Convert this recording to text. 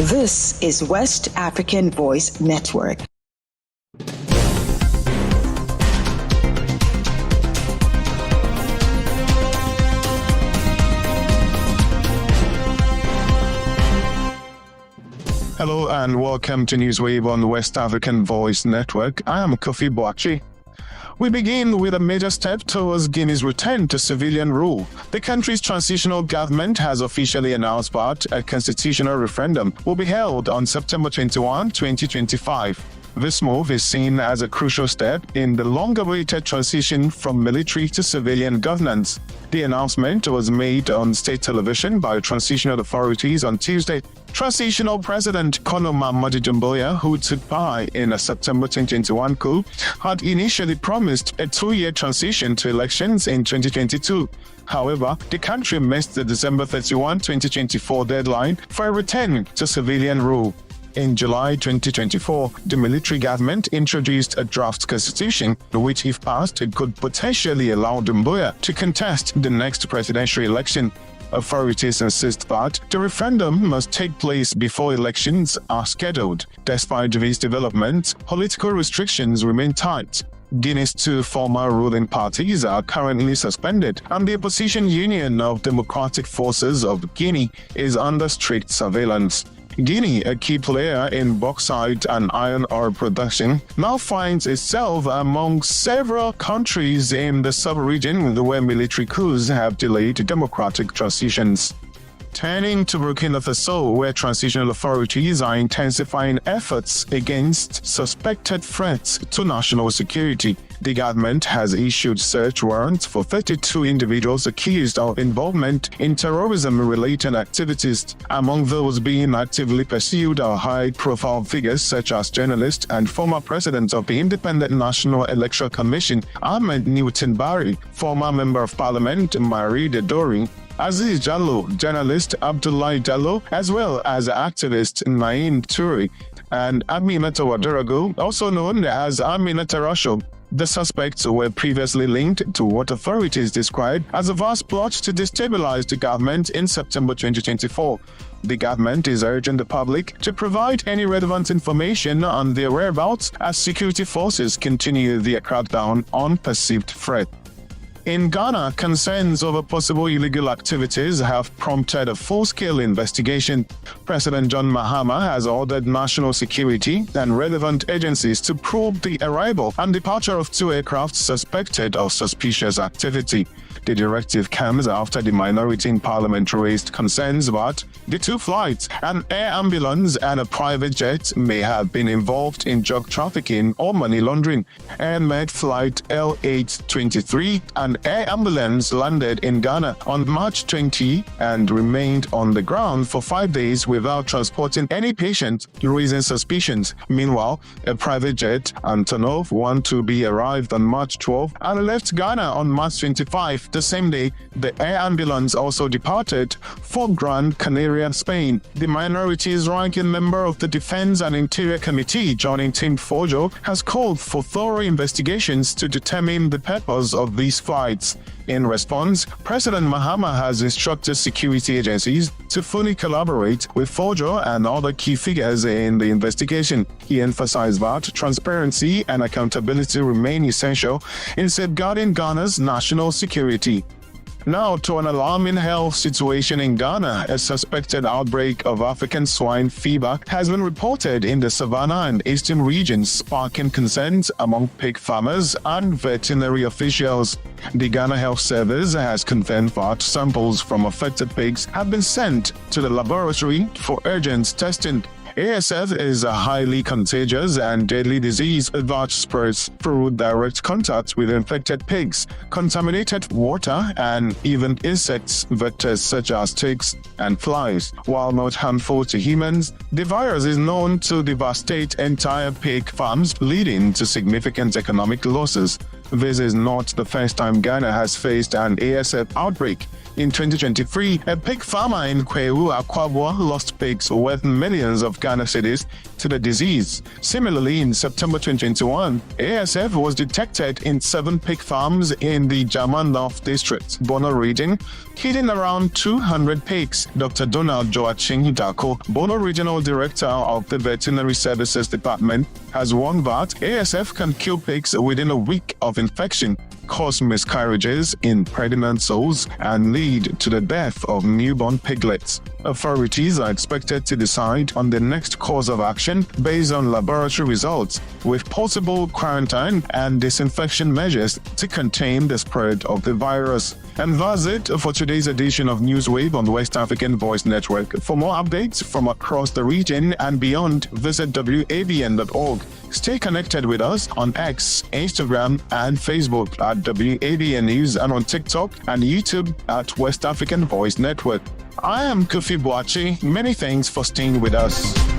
This is West African Voice Network. Hello and welcome to Newswave on the West African Voice Network. I am Kofi Boakye. We begin with a major step towards Guinea's return to civilian rule. The country's transitional government has officially announced that a constitutional referendum will be held on September 21, 2025. This move is seen as a crucial step in the long-awaited transition from military to civilian governance. The announcement was made on state television by transitional authorities on Tuesday. Transitional President Colonel Mamadi Doumbouya, who took part in a September 2021 coup, had initially promised a 2-year transition to elections in 2022. However, the country missed the December 31, 2024 deadline for a return to civilian rule. In July 2024, the military government introduced a draft constitution, which, if passed, it could potentially allow Doumbouya to contest the next presidential election. Authorities insist that the referendum must take place before elections are scheduled. Despite these developments, political restrictions remain tight. Guinea's two former ruling parties are currently suspended, and the opposition Union of Democratic Forces of Guinea is under strict surveillance. Guinea, a key player in bauxite and iron ore production, now finds itself among several countries in the sub-region where military coups have delayed democratic transitions. Turning to Burkina Faso, where transitional authorities are intensifying efforts against suspected threats to national security. The government has issued search warrants for 32 individuals accused of involvement in terrorism-related activities. Among those being actively pursued are high-profile figures such as journalist and former president of the Independent National Electoral Commission, Ahmed Newton Barry, former member of parliament, Marie de Doring, Aziz Jallo, journalist Abdoulaye Jallo, as well as activist Naim Touré, and Aminata Ouedraogo, also known as Aminata Rasho. The suspects were previously linked to what authorities described as a vast plot to destabilize the government in September 2024. The government is urging the public to provide any relevant information on their whereabouts as security forces continue their crackdown on perceived threats. In Ghana, concerns over possible illegal activities have prompted a full-scale investigation. President John Mahama has ordered national security and relevant agencies to probe the arrival and departure of 2 aircraft suspected of suspicious activity. The directive comes after the minority in parliament raised concerns that the 2 flights, an air ambulance and a private jet, may have been involved in drug trafficking or money laundering. Air Med Flight L823 and air ambulance landed in Ghana on March 20 and remained on the ground for 5 days without transporting any patient, raising suspicions. Meanwhile, a private jet, Antonov 12B, arrived on March 12 and left Ghana on March 25. The same day, the air ambulance also departed for Gran Canaria, Spain. The minorities ranking member of the Defense and Interior Committee, Johnny Tim Fojo, has called for thorough investigations to determine the purpose of these flights. In response, President Mahama has instructed security agencies to fully collaborate with Fojo and other key figures in the investigation. He emphasized that transparency and accountability remain essential in safeguarding Ghana's national security. Now to an alarming health situation in Ghana. A suspected outbreak of African swine fever has been reported in the Savannah and Eastern regions, sparking concerns among pig farmers and veterinary officials. The Ghana Health Service has confirmed that samples from affected pigs have been sent to the laboratory for urgent testing. ASF is a highly contagious and deadly disease that spreads through direct contact with infected pigs, contaminated water, and even insects vectors such as ticks and flies. While not harmful to humans, the virus is known to devastate entire pig farms, leading to significant economic losses. This is not the first time Ghana has faced an ASF outbreak. In 2023, a pig farmer in Kwewu, Akwabwa, lost pigs worth millions of Ghana cedis to the disease. Similarly, in September 2021, ASF was detected in 7 pig farms in the Jama North District, Bono region, killing around 200 pigs. Dr. Donald Joachim Dako, Bono Regional Director of the Veterinary Services Department, has warned that ASF can kill pigs within a week of infection, cause miscarriages in pregnant sows, and lead to the death of newborn piglets. Authorities are expected to decide on the next course of action based on laboratory results, with possible quarantine and disinfection measures to contain the spread of the virus. And that's it for today's edition of Newswave on the West African Voice Network. For more updates from across the region and beyond, visit wabn.org. Stay connected with us on X, Instagram, and Facebook at WABN News, and on TikTok and YouTube at West African Voice Network. I am Kofi Boachi. Many thanks for staying with us.